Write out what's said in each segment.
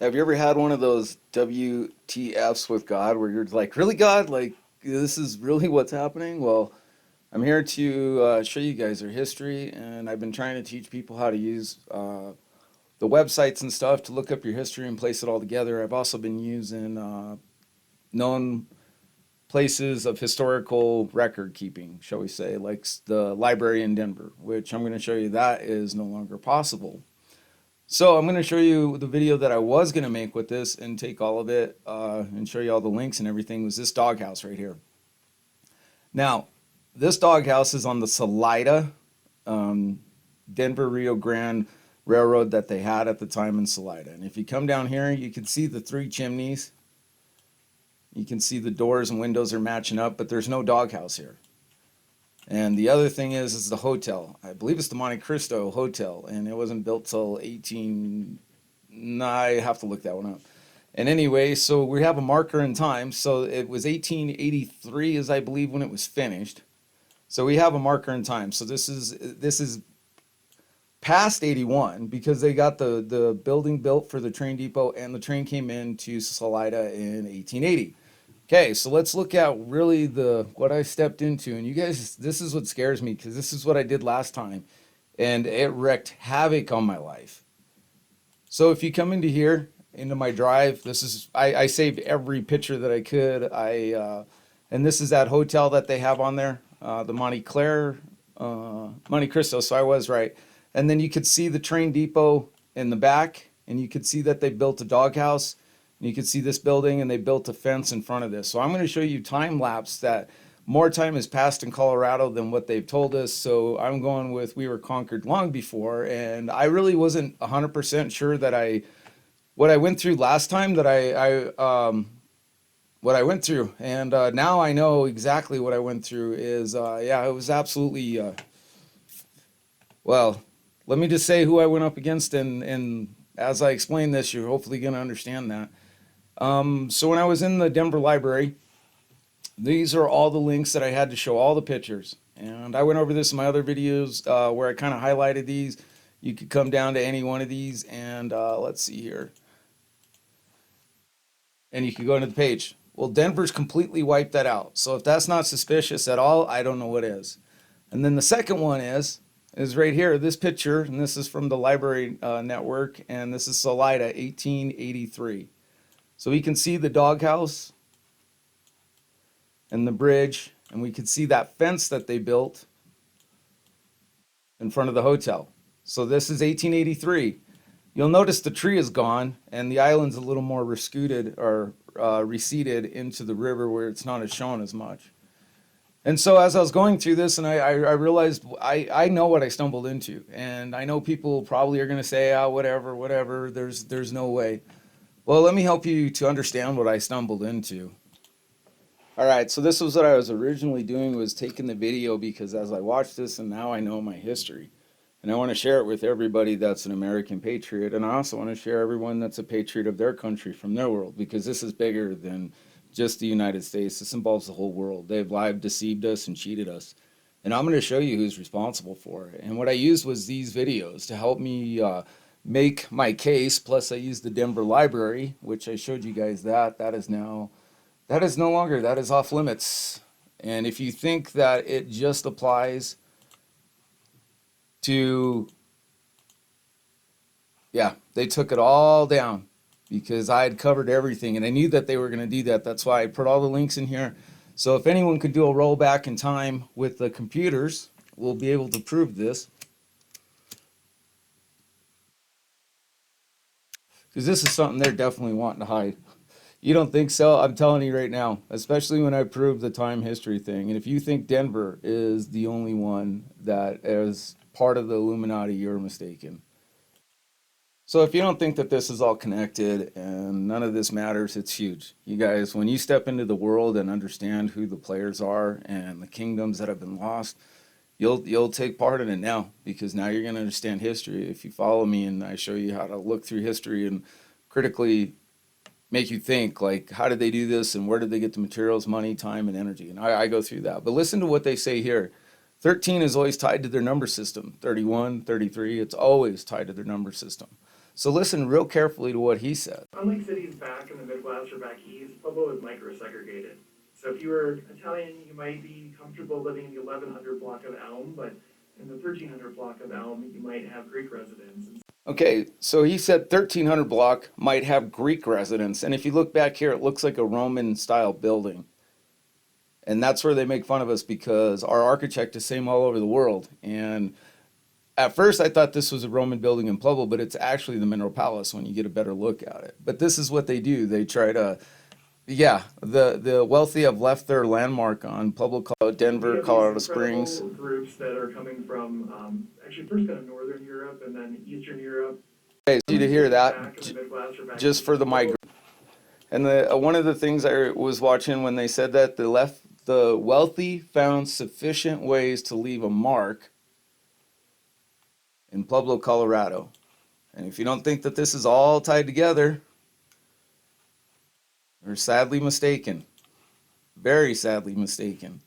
Have you ever had one of those WTFs with God where you're like, really, God? Like, this is really what's happening? Well, I'm here to show you guys our history, and I've been trying to teach people how to use the websites and stuff to look up your history and place it all together. I've also been using known places of historical record keeping, shall we say, like the library in Denver, which I'm going to show you that is no longer possible. So I'm going to show you the video that I was going to make with this and take all of it and show you all the links and everything was this doghouse right here. Now, this doghouse is on the Salida, um, Denver Rio Grande Railroad that they had at the time in Salida. And if you come down here, you can see the three chimneys. You can see the doors and windows are matching up, but there's no doghouse here. And the other thing is the hotel. I believe it's the Monte Cristo Hotel, and it wasn't built till 18. No, I have to look that one up. And anyway, so we have a marker in time. So it was 1883, as I believe, when it was finished. So we have a marker in time. So this is past 81 because they got the building built for the train depot, and the train came into Salida in 1880. Okay, so let's look at really the what I stepped into. And you guys, this is what scares me because this is what I did last time, and it wreaked havoc on my life. So if you come into here, into my drive, this is I saved every picture that I could. And this is that hotel that they have on there, the Monte Cristo. So I was right. And then you could see the train depot in the back, and you could see that they built a doghouse. And you can see this building, and they built a fence in front of this. So I'm going to show you time lapse that more time has passed in Colorado than what they've told us. So I'm going with we were conquered long before, and I really wasn't 100% sure that what I went through last time that what I went through, and now I know exactly what I went through. Is yeah, it was absolutely well. Let me just say who I went up against, and as I explain this, you're hopefully going to understand that. So when I was in the Denver library, these are all the links that I had to show all the pictures. And I went over this in my other videos where I kind of highlighted these. You could come down to any one of these and let's see here. And you could go into the page. Well, Denver's completely wiped that out. So if that's not suspicious at all, I don't know what is. And then the second one is right here, this picture, and this is from the library network, and this is Salida, 1883. So we can see the doghouse and the bridge, and we can see that fence that they built in front of the hotel. So this is 1883. You'll notice the tree is gone, and the island's a little more receded into the river where it's not as shown as much. And so as I was going through this, and I realized I know what I stumbled into, and I know people probably are going to say, "Ah, whatever, whatever." There's no way. Well, let me help you to understand what I stumbled into. All right, so this was what I was originally doing, was taking the video because as I watched this and now I know my history. And I want to share it with everybody that's an American patriot. And I also want to share everyone that's a patriot of their country from their world, because this is bigger than just the United States. This involves the whole world. They've lied, deceived us, and cheated us. And I'm going to show you who's responsible for it. And what I used was these videos to help me make my case. Plus, I used the Denver Library, which I showed you guys that. That is no longer, that is off limits. And if you think that it just applies to, yeah, they took it all down because I had covered everything and I knew that they were going to do that. That's why I put all the links in here. So if anyone could do a rollback in time with the computers, we'll be able to prove this. Because this is something they're definitely wanting to hide. You don't think so? I'm telling you right now, especially when I prove the time history thing. And if you think Denver is the only one that is part of the Illuminati, you're mistaken. So if you don't think that this is all connected and none of this matters, it's huge. You guys, when you step into the world and understand who the players are and the kingdoms that have been lost, you'll take part in it now, because now you're going to understand history. If you follow me and I show you how to look through history and critically make you think, like, how did they do this and where did they get the materials, money, time, and energy? And I go through that. But listen to what they say here. 13 is always tied to their number system. 31, 33, it's always tied to their number system. So listen real carefully to what he said. Unlike cities back in the Midwest or back east, Pueblo is micro-segregated. So if you were Italian, you might be comfortable living in the 1100 block of Elm, but in the 1300 block of Elm, you might have Greek residents. Okay, so he said 1300 block might have Greek residents, and if you look back here, it looks like a Roman style building. And that's where they make fun of us because our architect is same all over the world. And at first I thought this was a Roman building in Pueblo, but it's actually the Mineral Palace when you get a better look at it. But this is what they do. They try to, yeah, the wealthy have left their landmark on Pueblo, Denver, Colorado Springs. Groups that are coming from actually first kind of Northern Europe and then Eastern Europe. Okay, so you to hear that just for the migrant. And one of the things I was watching when they said that the wealthy found sufficient ways to leave a mark in Pueblo, Colorado. And if you don't think that this is all tied together, you're sadly mistaken. Very sadly mistaken.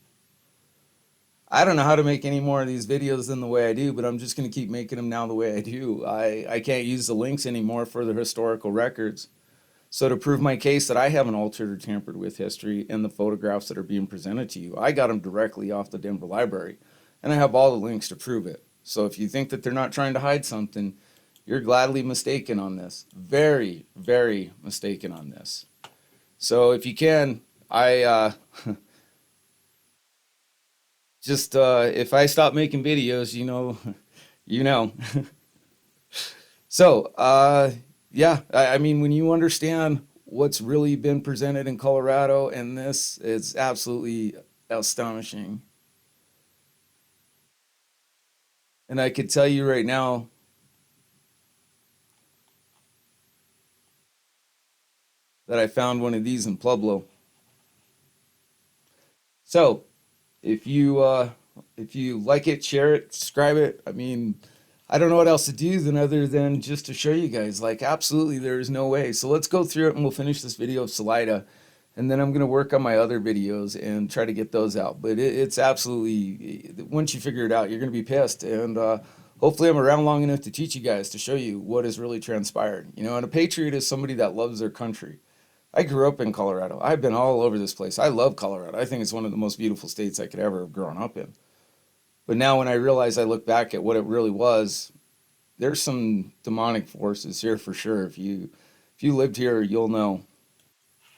I don't know how to make any more of these videos than the way I do, but I'm just going to keep making them now the way I do. I can't use the links anymore for the historical records. So to prove my case that I haven't altered or tampered with history and the photographs that are being presented to you, I got them directly off the Denver Library, and I have all the links to prove it. So if you think that they're not trying to hide something, you're gladly mistaken on this. Very, very mistaken on this. So if you can, just if I stop making videos, you know, you know. So yeah, I mean, when you understand what's really been presented in Colorado and this, it's absolutely astonishing. And I could tell you right now that I found one of these in Pueblo. So if you like it, share it, subscribe it. I mean, I don't know what else to do other than just to show you guys, like, absolutely there is no way. So let's go through it and we'll finish this video of Salida, and then I'm going to work on my other videos and try to get those out. But it's absolutely, once you figure it out, you're going to be pissed. And hopefully I'm around long enough to teach you guys, to show you what has really transpired. You know, and a patriot is somebody that loves their country. I grew up in Colorado. I've been all over this place. I love Colorado. I think it's one of the most beautiful states I could ever have grown up in. But now when I realize, I look back at what it really was, there's some demonic forces here for sure. If you lived here, you'll know.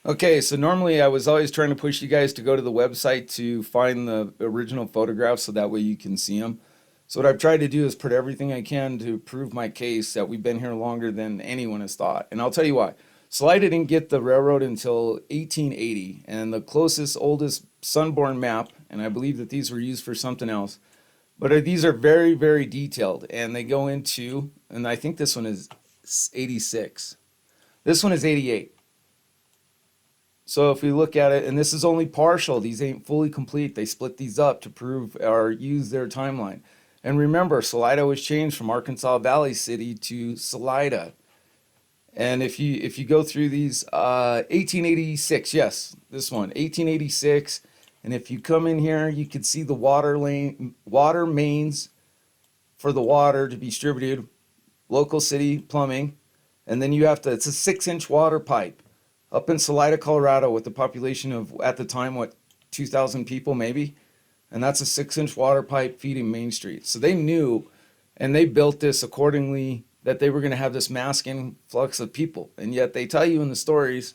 Okay, so normally I was always trying to push you guys to go to the website to find the original photographs so that way you can see them. So what I've tried to do is put everything I can to prove my case that we've been here longer than anyone has thought. And I'll tell you why. Salida didn't get the railroad until 1880, and the closest, oldest sunborn map, and I believe that these were used for something else, but these are very, very detailed, and they go into, and I think this one is 86. This one is 88. So if we look at it, and this is only partial, these ain't fully complete. They split these up to prove or use their timeline. And remember, Salida was changed from Arkansas Valley City to Salida. And if you go through these, 1886, yes, this one, 1886. And if you come in here, you can see the water mains for the water to be distributed, local city plumbing. And then you have to, it's a 6-inch water pipe up in Salida, Colorado, with a population of, at the time, what, 2,000 people maybe? And that's a 6-inch water pipe feeding Main Street. So they knew, and they built this accordingly, that they were going to have this mass influx of people. And yet they tell you in the stories,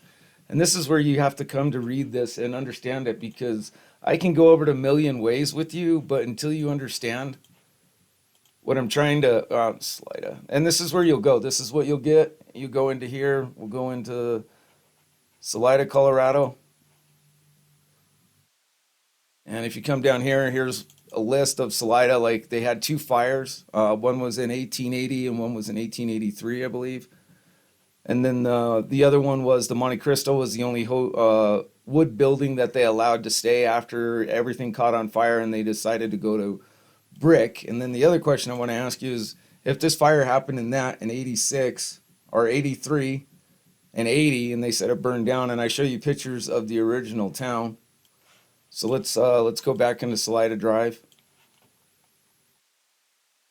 and this is where you have to come to read this and understand it, because I can go over it a million ways with you, but until you understand what I'm trying to, slide. And this is where you'll go. This is what you'll get. You go into here. We'll go into Salida, Colorado. And if you come down here, here's a list of Salida. Like, they had 2 fires. One was in 1880 and one was in 1883, I believe. And then the other one was the Monte Cristo was the only wood building that they allowed to stay after everything caught on fire, and they decided to go to brick. And then the other question I want to ask you is, if this fire happened in 86 or 83 and 80, and they said it burned down, and I show you pictures of the original town. So let's go back into Salida Drive,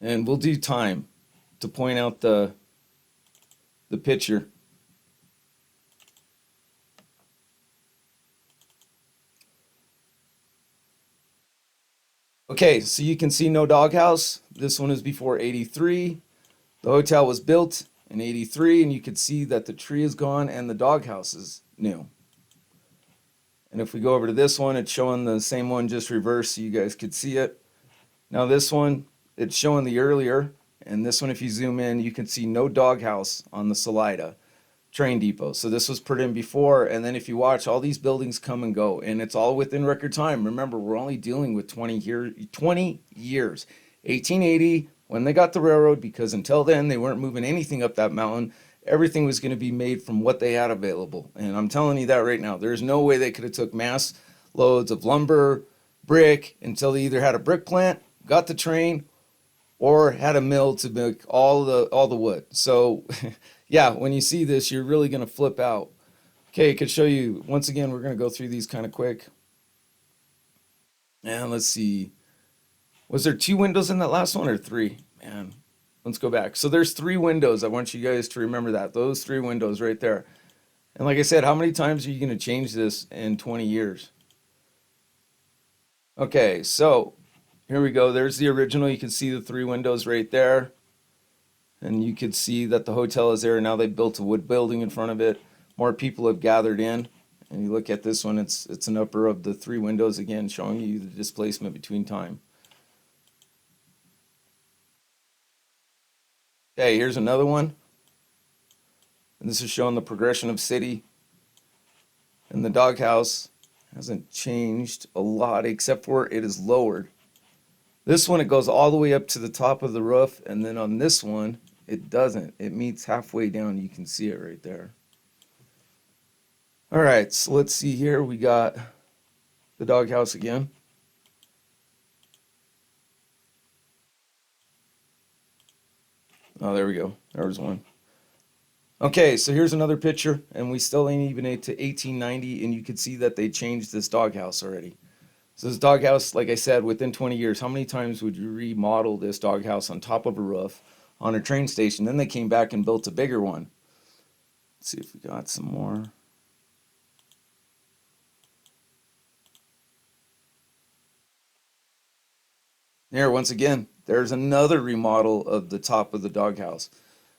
and we'll do time to point out the the picture. Okay, so you can see no doghouse. This one is before 83. The hotel was built in 83, and you can see that the tree is gone and the doghouse is new. And if we go over to this one, it's showing the same one just reversed so you guys could see it. Now this one, it's showing the earlier, and this one, if you zoom in, you can see no doghouse on the Salida train depot. So this was put in before, and then if you watch, all these buildings come and go, and it's all within record time. Remember, we're only dealing with 20 years. 1880, when they got the railroad, because until then, they weren't moving anything up that mountain. Everything was going to be made from what they had available. And I'm telling you that right now. There's no way they could have took mass loads of lumber, brick, until they either had a brick plant, got the train, or had a mill to make all the wood. So yeah, when you see this, you're really going to flip out. Okay, I could show you once again. We're going to go through these kind of quick. And let's see. Was there 2 windows in that last one or 3? Man, let's go back. So there's 3 windows. I want you guys to remember that. Those 3 windows right there. And like I said, how many times are you going to change this in 20 years? Okay, so here we go. There's the original. You can see the 3 windows right there. And you can see that the hotel is there. Now they built a wood building in front of it. More people have gathered in. And you look at this one, it's an upper of the 3 windows again, showing you the displacement between time. Okay, here's another one. And this is showing the progression of city. And the doghouse hasn't changed a lot, except for it is lowered. This one, it goes all the way up to the top of the roof, and then on this one, it doesn't. It meets halfway down. You can see it right there. All right, so let's see here. We got the doghouse again. Oh, there we go. There was one. Okay, so here's another picture, and we still ain't even to 1890, and you can see that they changed this doghouse already. So this doghouse, like I said, within 20 years, how many times would you remodel this doghouse on top of a roof on a train station? Then they came back and built a bigger one. Let's see if we got some more. There, once again, there's another remodel of the top of the doghouse.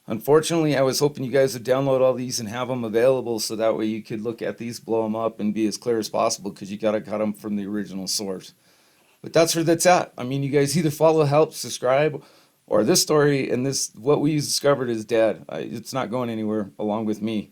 Unfortunately, I was hoping you guys would download all these and have them available so that way you could look at these, blow them up, and be as clear as possible because you got to cut them from the original source. But that's where that's at. I mean, you guys either follow, help, subscribe, or this story and this what we discovered is dead. It's not going anywhere along with me.